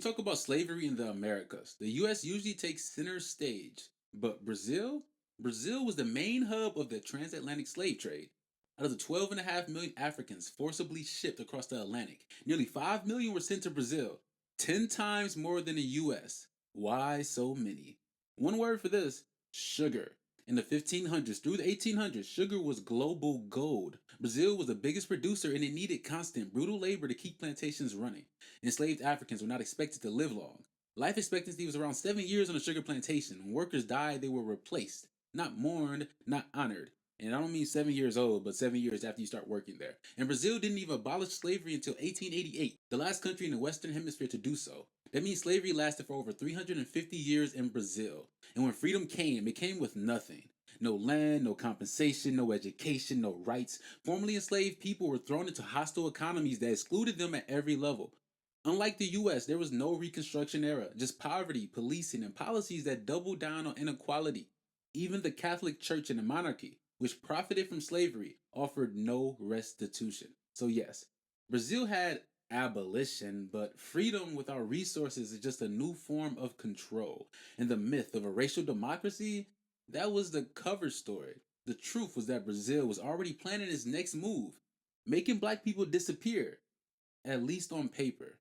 talk about slavery in the Americas, the US usually takes center stage. But Brazil was the main hub of the transatlantic slave trade. Out of the 12.5 million Africans forcibly shipped across the Atlantic, nearly 5 million were sent to Brazil, 10 times more than the US. Why so many? One word for this: sugar. In the 1500s through the 1800s, sugar was global gold. Brazil was the biggest producer and it needed constant, brutal labor to keep plantations running. Enslaved Africans were not expected to live long. Life expectancy was around 7 years on a sugar plantation. When workers died, they were replaced, not mourned, not honored. And I don't mean 7 years old, but 7 years after you start working there. And Brazil didn't even abolish slavery until 1888, the last country in the Western Hemisphere to do so. That means slavery lasted for over 350 years in Brazil. And when freedom came, it came with nothing. No land, no compensation, no education, no rights. Formerly enslaved people were thrown into hostile economies that excluded them at every level. Unlike the US, there was no Reconstruction era, just poverty, policing, and policies that doubled down on inequality. Even the Catholic Church and the monarchy, which profited from slavery, offered no restitution. So, yes, Brazil had abolition, but freedom without resources is just a new form of control. And the myth of a racial democracy, that was the cover story. The truth was that Brazil was already planning its next move, making black people disappear, at least on paper.